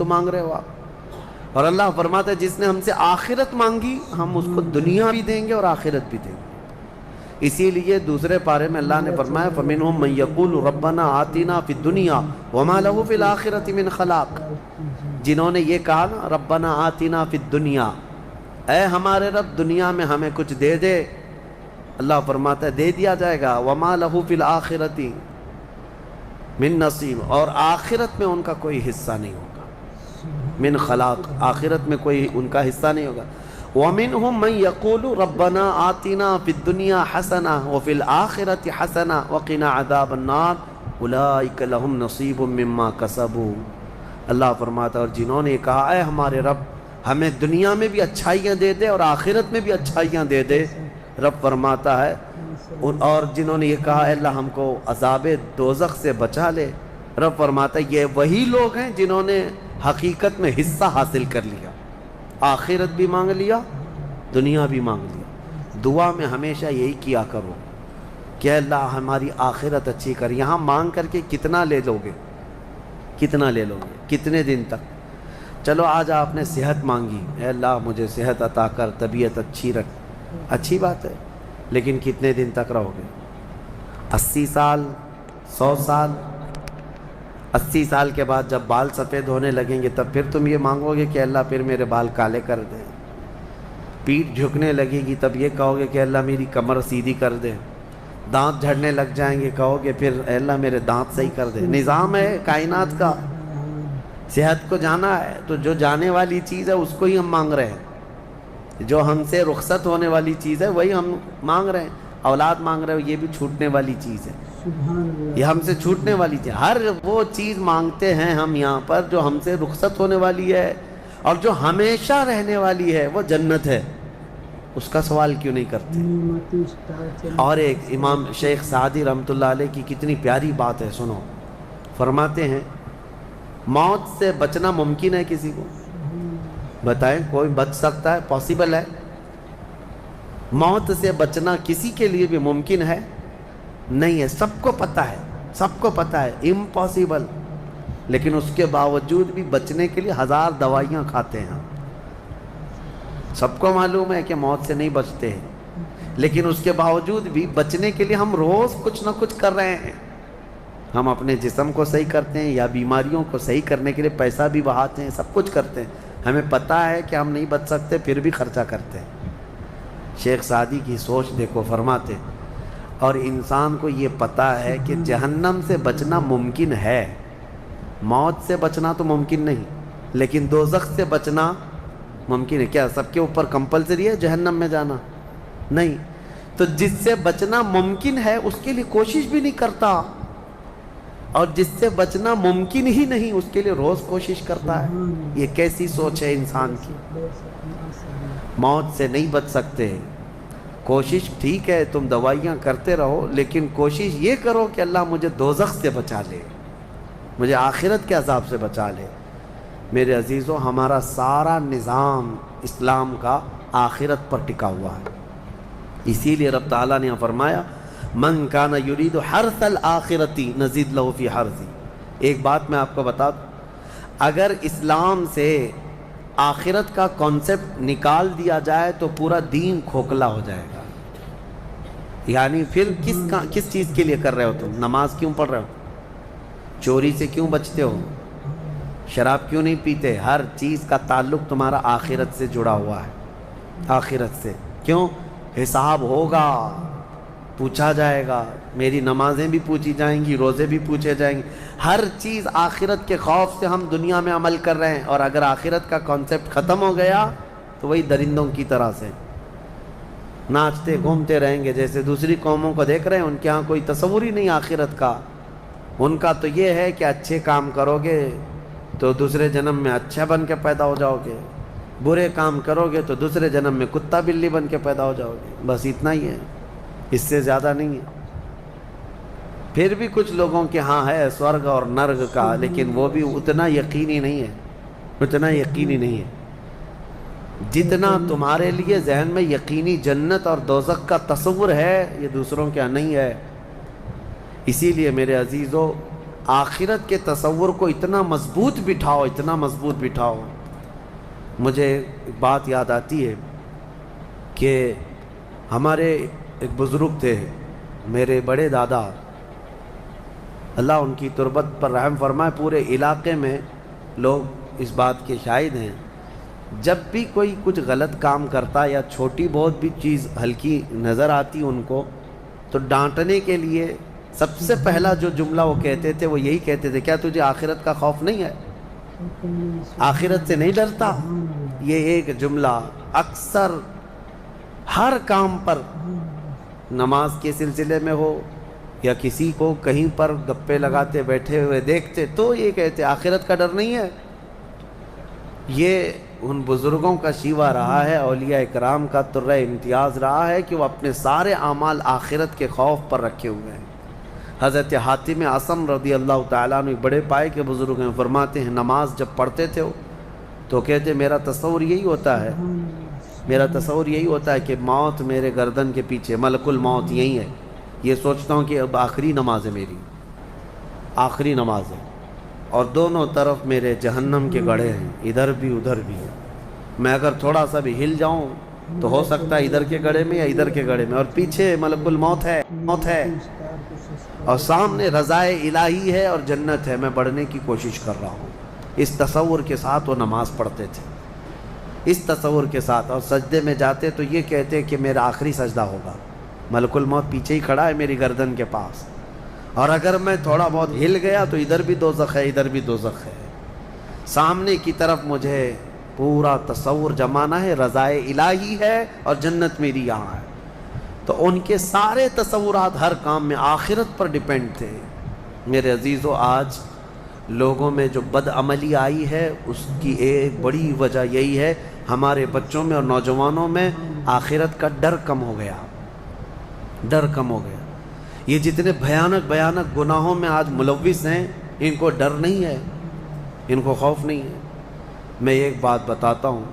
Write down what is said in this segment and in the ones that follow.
تو مانگ رہے ہو آپ؟ اور اللہ فرماتا ہے جس نے ہم سے آخرت مانگی ہم اس کو دنیا بھی دیں گے اور آخرت بھی دیں گے۔ اسی لیے دوسرے پارے میں اللہ نے فرمایا فَمِنْهُمْ مَنْ يَقُولُ رَبَّنَا آتِنَا فِي الدُّنْيَا وَمَا لَهُ فِي الْآخِرَةِ مِنْ خَلَاقٍ، جنہوں نے یہ کہا نا رَبَّنَا آتِنَا فِي الدُّنْيَا، اے ہمارے رب دنیا میں ہمیں کچھ دے دے، اللہ فرماتا ہے دے دیا جائے گا، وَمَا لَهُ فِي الْآخِرَةِ مِنْ نَصِيبٍ، اور آخرت میں ان کا کوئی حصہ نہیں ہوگا، من خلاق، آخرت میں کوئی ان کا حصہ نہیں ہوگا۔ وَمِنْهُمْ مَنْ يَقُولُ رَبَّنَا آتِنَا فِي الدُّنْيَا حَسَنَةً وَفِي الْآخِرَةِ حَسَنَةً وَقِنَا عَذَابَ النَّارِ أُولَٰئِكَ لَهُمْ نَصِيبٌ مِّمَّا كَسَبُوا، اللہ فرماتا ہے اور جنہوں نے کہا اے ہمارے رب ہمیں دنیا میں بھی اچھائیاں دے دے اور آخرت میں بھی اچھائیاں دے دے، رب فرماتا ہے اور جنہوں نے یہ کہا اے اللہ ہم کو عذاب دوزخ سے بچا لے، رب فرماتا ہے یہ وہی لوگ ہیں جنہوں نے حقیقت میں حصہ حاصل کر لیا، آخرت بھی مانگ لیا دنیا بھی مانگ لیا۔ دعا میں ہمیشہ یہی کیا کرو کہ اللہ ہماری آخرت اچھی کر، یہاں مانگ کر کے کتنا لے لو گے، کتنا لے لو گے، کتنے دن تک؟ چلو آج آپ نے صحت مانگی، اے اللہ مجھے صحت عطا کر، طبیعت اچھی رکھ، اچھی بات ہے، لیکن کتنے دن تک رہو گے؟ 80 سال، 100 سال؟ 80 سال کے بعد جب بال سفید ہونے لگیں گے تب پھر تم یہ مانگو گے کہ اللہ پھر میرے بال کالے کر دیں؟ پیٹھ جھکنے لگے گی تب یہ کہو گے کہ اللہ میری کمر سیدھی کر دے؟ دانت جھڑنے لگ جائیں گے کہو گے پھر اے اللہ میرے دانت صحیح کر دے؟ نظام ہے کائنات کا، صحت کو جانا ہے تو جو جانے والی چیز ہے اس کو ہی ہم مانگ رہے ہیں، جو ہم سے رخصت ہونے والی چیز ہے وہی ہم مانگ رہے ہیں۔ اولاد مانگ رہے ہو یہ بھی چھوٹنے والی چیز ہے، یہ ہم سے چھوٹنے والی چیز، ہر وہ چیز مانگتے ہیں ہم یہاں پر جو ہم سے رخصت ہونے والی ہے، اور جو ہمیشہ رہنے والی ہے وہ جنت ہے، اس کا سوال کیوں نہیں کرتے؟ اور ایک امام شیخ سعدی رحمۃ اللہ علیہ کی کتنی پیاری بات ہے، سنو، فرماتے ہیں موت سے بچنا ممکن ہے کسی کو؟ بتائیں کوئی بچ سکتا ہے؟ پاسبل ہے؟ موت سے بچنا کسی کے لیے بھی ممکن ہے؟ نہیں ہے، سب کو پتہ ہے، سب کو پتہ ہے امپاسبل، لیکن اس کے باوجود بھی بچنے کے لیے 1000 دوائیاں کھاتے ہیں۔ سب کو معلوم ہے کہ موت سے نہیں بچتے ہیں، لیکن اس کے باوجود بھی بچنے کے لیے ہم روز کچھ نہ کچھ کر رہے ہیں، ہم اپنے جسم کو صحیح کرتے ہیں یا بیماریوں کو صحیح کرنے کے لیے پیسہ بھی بہاتے ہیں، سب کچھ کرتے ہیں، ہمیں پتہ ہے کہ ہم نہیں بچ سکتے پھر بھی خرچہ کرتے ہیں۔ شیخ سعدی کی سوچ دیکھو، فرماتے اور انسان کو یہ پتہ ہے کہ جہنم سے بچنا ممکن ہے، موت سے بچنا تو ممکن نہیں، لیکن دوزخ سے بچنا ممکن ہے۔ کیا سب کے اوپر کمپلسری ہے جہنم میں جانا؟ نہیں، تو جس سے بچنا ممکن ہے اس کے لیے کوشش بھی نہیں کرتا، اور جس سے بچنا ممکن ہی نہیں اس کے لیے روز کوشش کرتا ہے۔ یہ کیسی سوچ ہے انسان کی؟ موت سے نہیں بچ سکتے، کوشش ٹھیک ہے تم دوائیاں کرتے رہو، لیکن کوشش یہ کرو کہ اللہ مجھے دوزخ سے بچا لے، مجھے آخرت کے عذاب سے بچا لے۔ میرے عزیزوں ہمارا سارا نظام اسلام کا آخرت پر ٹکا ہوا ہے، اسی لیے رب تعالیٰ نے فرمایا من کان یرید حرث الآخرۃ نزید لہ فی حرثہ۔ ایک بات میں آپ کو بتا دوں، اگر اسلام سے آخرت کا کانسیپٹ نکال دیا جائے تو پورا دین کھوکھلا ہو جائے گا۔ یعنی پھر کس چیز کے لیے کر رہے ہو تم؟ نماز کیوں پڑھ رہے ہو؟ چوری سے کیوں بچتے ہو؟ شراب کیوں نہیں پیتے؟ ہر چیز کا تعلق تمہارا آخرت سے جڑا ہوا ہے، آخرت سے۔ کیوں؟ حساب ہوگا، پوچھا جائے گا، میری نمازیں بھی پوچھی جائیں گی، روزے بھی پوچھے جائیں گے، ہر چیز آخرت کے خوف سے ہم دنیا میں عمل کر رہے ہیں، اور اگر آخرت کا کانسیپٹ ختم ہو گیا تو وہی درندوں کی طرح سے ناچتے گھومتے رہیں گے، جیسے دوسری قوموں کو دیکھ رہے ہیں ان کے ہاں کوئی تصور ہی نہیں آخرت کا، ان کا تو یہ ہے کہ اچھے کام کرو گے تو دوسرے جنم میں اچھا بن کے پیدا ہو جاؤ گے، برے کام کرو گے تو دوسرے جنم میں کتا بلی بن کے پیدا ہو جاؤ گے، بس اتنا ہی ہے، اس سے زیادہ نہیں ہے۔ پھر بھی کچھ لوگوں کے ہاں ہے سورگ اور نرگ کا، لیکن وہ بھی اتنا یقینی نہیں ہے، اتنا یقینی نہیں ہے جتنا تمہارے لیے ذہن میں یقینی جنت اور دوزخ کا تصور ہے، یہ دوسروں کے ہاں نہیں ہے۔ اسی لیے میرے عزیزو آخرت کے تصور کو اتنا مضبوط بٹھاؤ، اتنا مضبوط بٹھاؤ۔ مجھے ایک بات یاد آتی ہے کہ ہمارے ایک بزرگ تھے، میرے بڑے دادا، اللہ ان کی تربت پر رحم فرمائے، پورے علاقے میں لوگ اس بات کے شاہد ہیں، جب بھی کوئی کچھ غلط کام کرتا یا چھوٹی بہت بھی چیز ہلکی نظر آتی ان کو، تو ڈانٹنے کے لیے سب سے پہلا جو جملہ وہ کہتے تھے وہ یہی کہتے تھے، کیا تجھے آخرت کا خوف نہیں ہے؟ آخرت سے نہیں ڈرتا؟ یہ ایک جملہ اکثر ہر کام پر، نماز کے سلسلے میں ہو یا کسی کو کہیں پر گپے لگاتے بیٹھے ہوئے دیکھتے تو یہ کہتے آخرت کا ڈر نہیں ہے۔ یہ ان بزرگوں کا شیوا رہا ہے، اولیاء اکرام کا طرہ امتیاز رہا ہے کہ وہ اپنے سارے اعمال آخرت کے خوف پر رکھے ہوئے ہیں۔ حضرت حاتم اعصم رضی اللہ تعالیٰ عنہ بڑے پائے کے بزرگ ہیں، فرماتے ہیں نماز جب پڑھتے تھے تو کہتے میرا تصور یہی ہوتا ہے، میرا تصور یہی ہوتا ہے کہ موت میرے گردن کے پیچھے، ملک الموت یہی ہے، یہ سوچتا ہوں کہ اب آخری نماز ہے، میری آخری نماز ہے، اور دونوں طرف میرے جہنم کے گڑھے ہیں، ادھر بھی ادھر بھی ہے، میں اگر تھوڑا سا بھی ہل جاؤں تو ہو سکتا ہے ادھر کے گڑھے میں یا ادھر کے گڑھے میں، اور پیچھے ملک الموت ہے، موت ہے، اور سامنے رضائے الہی ہے اور جنت ہے، میں بڑھنے کی کوشش کر رہا ہوں۔ اس تصور کے ساتھ وہ نماز پڑھتے تھے، اس تصور کے ساتھ، اور سجدے میں جاتے تو یہ کہتے کہ میرا آخری سجدہ ہوگا، ملک الموت پیچھے ہی کھڑا ہے میری گردن کے پاس، اور اگر میں تھوڑا بہت ہل گیا تو ادھر بھی دوزخ ہے، ادھر بھی دوزخ ہے، سامنے کی طرف مجھے پورا تصور جمانا ہے، رضائے الہی ہے اور جنت میری یہاں ہے۔ تو ان کے سارے تصورات ہر کام میں آخرت پر ڈیپینڈ تھے۔ میرے عزیزو، آج لوگوں میں جو بد عملی آئی ہے اس کی ایک بڑی وجہ یہی ہے، ہمارے بچوں میں اور نوجوانوں میں آخرت کا ڈر کم ہو گیا، ڈر کم ہو گیا۔ یہ جتنے بھیانک گناہوں میں آج ملوث ہیں، ان کو ڈر نہیں ہے، ان کو خوف نہیں ہے۔ میں ایک بات بتاتا ہوں،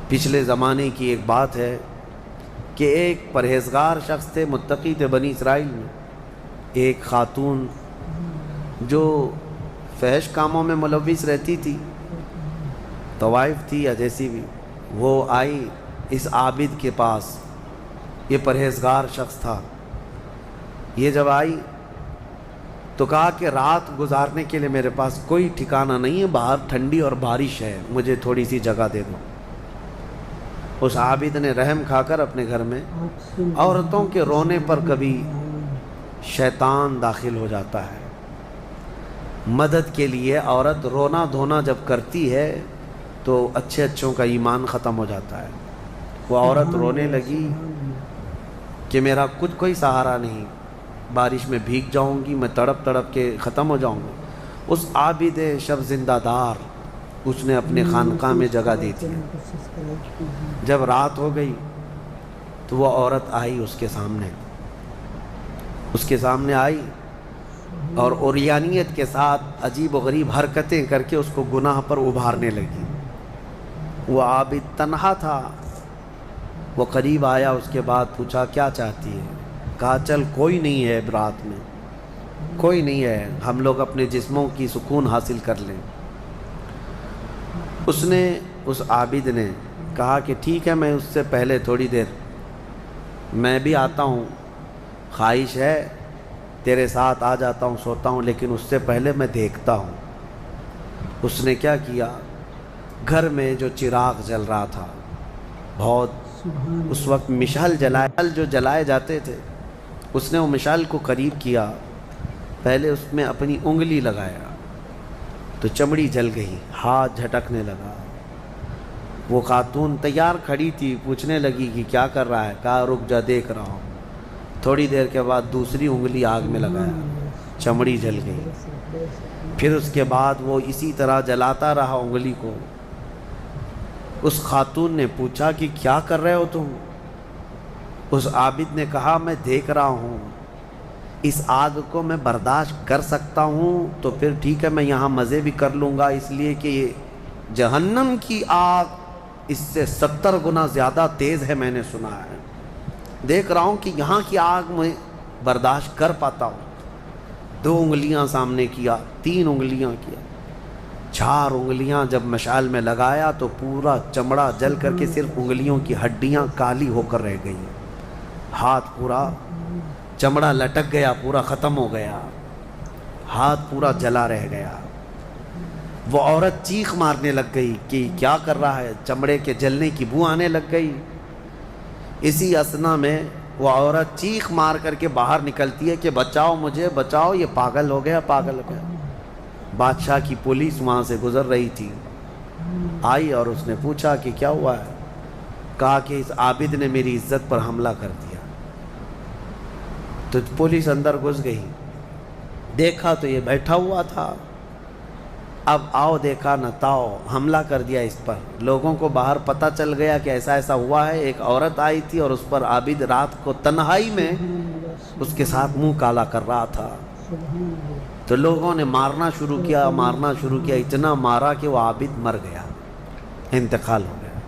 پچھلے زمانے کی ایک بات ہے کہ ایک پرہیزگار شخص تھے، متقی تھے بنی اسرائیل میں، ایک خاتون جو فحش کاموں میں ملوث رہتی تھی، طوائف تھی یا جیسی بھی، وہ آئی اس عابد کے پاس، یہ پرہیزگار شخص تھا۔ یہ جب آئی تو کہا کہ رات گزارنے کے لیے میرے پاس کوئی ٹھکانہ نہیں ہے، باہر ٹھنڈی اور بارش ہے، مجھے تھوڑی سی جگہ دے دو۔ اس عابد نے رحم کھا کر اپنے گھر میں عورتوں کے رونے پر کبھی شیطان داخل ہو جاتا ہے، مدد کے لیے عورت رونا دھونا جب کرتی ہے تو اچھے اچھوں کا ایمان ختم ہو جاتا ہے۔ وہ عورت رونے لگی کہ میرا کچھ کوئی سہارا نہیں، بارش میں بھیگ جاؤں گی، میں تڑپ تڑپ کے ختم ہو جاؤں گا۔ اس عابد شب زندہ دار اس نے اپنے خانقاہ میں جگہ دی تھی۔ جب رات ہو گئی تو وہ عورت آئی اس کے سامنے آئی اور عریانیت کے ساتھ عجیب و غریب حرکتیں کر کے اس کو گناہ پر ابھارنے لگی۔ وہ عابد تنہا تھا، وہ قریب آیا، اس کے بعد پوچھا کیا چاہتی ہے؟ کہا چل کوئی نہیں ہے، رات میں کوئی نہیں ہے، ہم لوگ اپنے جسموں کی سکون حاصل کر لیں۔ اس عابد نے کہا کہ ٹھیک ہے، میں اس سے پہلے تھوڑی دیر میں بھی آتا ہوں، خواہش ہے تیرے ساتھ آ جاتا ہوں، سوتا ہوں، لیکن اس سے پہلے میں دیکھتا ہوں۔ اس نے کیا کیا، گھر میں جو چراغ جل رہا تھا، بہت اس وقت مشعل جو جلائے جاتے تھے، اس نے وہ مشعل کو قریب کیا، پہلے اس میں اپنی انگلی لگایا تو چمڑی جل گئی، ہاتھ جھٹکنے لگا۔ وہ خاتون تیار کھڑی تھی، پوچھنے لگی کہ کیا کر رہا ہے؟ کہا رک جا، دیکھ رہا ہوں۔ تھوڑی دیر کے بعد دوسری انگلی آگ میں لگایا، چمڑی جل گئی۔ پھر اس کے بعد وہ اسی طرح جلاتا رہا انگلی کو۔ اس خاتون نے پوچھا کہ کیا کر رہے ہو تم؟ اس عابد نے کہا میں دیکھ رہا ہوں، اس آگ کو میں برداشت کر سکتا ہوں تو پھر ٹھیک ہے، میں یہاں مزے بھی کر لوں گا، اس لیے کہ یہ جہنم کی آگ اس سے 70 گنا زیادہ تیز ہے، میں نے سنا ہے، دیکھ رہا ہوں کہ یہاں کی آگ میں برداشت کر پاتا ہوں۔ 2 انگلیاں سامنے کیا، 3 انگلیاں کیا، 4 انگلیاں جب مشعل میں لگایا تو پورا چمڑا جل کر کے صرف انگلیوں کی ہڈیاں کالی ہو کر رہ گئی، ہاتھ پورا چمڑا لٹک گیا، پورا ختم ہو گیا، ہاتھ پورا جلا رہ گیا۔ وہ عورت چیخ مارنے لگ گئی کہ کیا کر رہا ہے، چمڑے کے جلنے کی بو آنے لگ گئی۔ اسی اثنا میں وہ عورت چیخ مار کر کے باہر نکلتی ہے کہ بچاؤ مجھے، بچاؤ، یہ پاگل ہو گیا، پاگل ہو گیا۔ بادشاہ کی پولیس وہاں سے گزر رہی تھی، آئی اور اس نے پوچھا کہ کیا ہوا ہے؟ کہا کہ اس عابد نے میری عزت پر حملہ کر دیا۔ تو پولیس اندر گھس گئی، دیکھا تو یہ بیٹھا ہوا تھا، اب آؤ دیکھا نہ تاؤ، حملہ کر دیا اس پر۔ لوگوں کو باہر پتہ چل گیا کہ ایسا ایسا ہوا ہے، ایک عورت آئی تھی اور اس پر عابد رات کو تنہائی میں اس کے ساتھ منہ کالا کر رہا تھا۔ تو لوگوں نے مارنا شروع کیا، اتنا مارا کہ وہ عابد مر گیا، انتقال ہو گیا،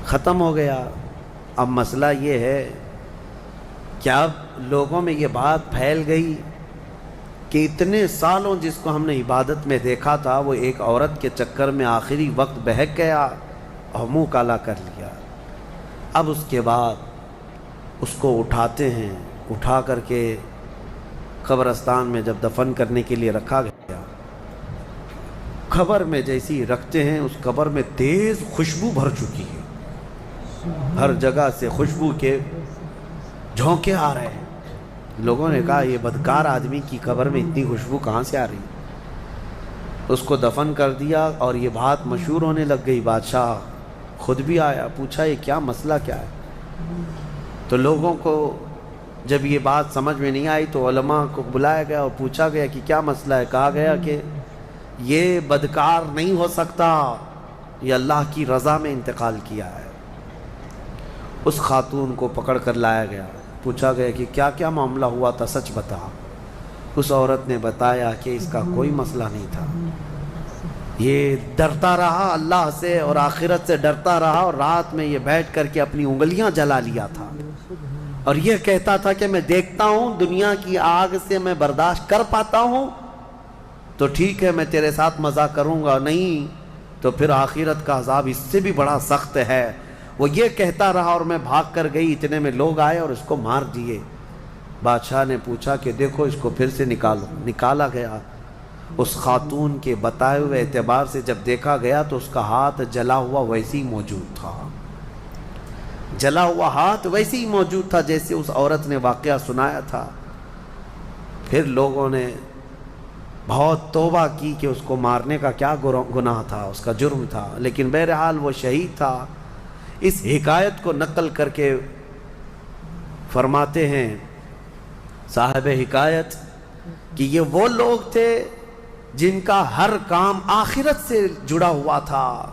ختم ہو گیا۔ اب مسئلہ یہ ہے کہ اب لوگوں میں یہ بات پھیل گئی کہ اتنے سالوں جس کو ہم نے عبادت میں دیکھا تھا وہ ایک عورت کے چکر میں آخری وقت بہک گیا اور منہ کالا کر لیا۔ اب اس کے بعد اس کو اٹھاتے ہیں، اٹھا کر کے قبرستان میں جب دفن کرنے کے لیے رکھا گیا، قبر میں جیسی رکھتے ہیں اس قبر میں تیز خوشبو بھر چکی ہے، ہر جگہ سے خوشبو کے جھونکے آ رہے ہیں۔ لوگوں نے کہا یہ بدکار آدمی کی قبر میں اتنی خوشبو کہاں سے آ رہی؟ اس کو دفن کر دیا اور یہ بات مشہور ہونے لگ گئی۔ بادشاہ خود بھی آیا، پوچھا یہ کیا مسئلہ کیا ہے؟ تو لوگوں کو جب یہ بات سمجھ میں نہیں آئی تو علماء کو بلایا گیا اور پوچھا گیا کہ کیا مسئلہ ہے؟ کہا گیا کہ یہ بدکار نہیں ہو سکتا، یہ اللہ کی رضا میں انتقال کیا ہے۔ اس خاتون کو پکڑ کر لایا گیا، پوچھا گیا کہ کیا کیا معاملہ ہوا تھا، سچ بتا۔ اس عورت نے بتایا کہ اس کا کوئی مسئلہ نہیں تھا، یہ ڈرتا رہا اللہ سے اور آخرت سے ڈرتا رہا، اور رات میں یہ بیٹھ کر کے اپنی انگلیاں جلا لیا تھا، اور یہ کہتا تھا کہ میں دیکھتا ہوں دنیا کی آگ سے میں برداشت کر پاتا ہوں تو ٹھیک ہے میں تیرے ساتھ مزہ کروں گا، نہیں تو پھر آخرت کا عذاب اس سے بھی بڑا سخت ہے۔ وہ یہ کہتا رہا اور میں بھاگ کر گئی، اتنے میں لوگ آئے اور اس کو مار دیے۔ بادشاہ نے پوچھا کہ دیکھو اس کو پھر سے نکالو، نکالا گیا۔ اس خاتون کے بتائے ہوئے اعتبار سے جب دیکھا گیا تو اس کا ہاتھ جلا ہوا ویسے ہی موجود تھا، جلا ہوا ہاتھ ویسے ہی موجود تھا جیسے اس عورت نے واقعہ سنایا تھا۔ پھر لوگوں نے بہت توبہ کی کہ اس کو مارنے کا کیا گناہ تھا، اس کا جرم تھا، لیکن بہرحال وہ شہید تھا۔ اس حکایت کو نقل کر کے فرماتے ہیں صاحب حکایت کہ یہ وہ لوگ تھے جن کا ہر کام آخرت سے جڑا ہوا تھا۔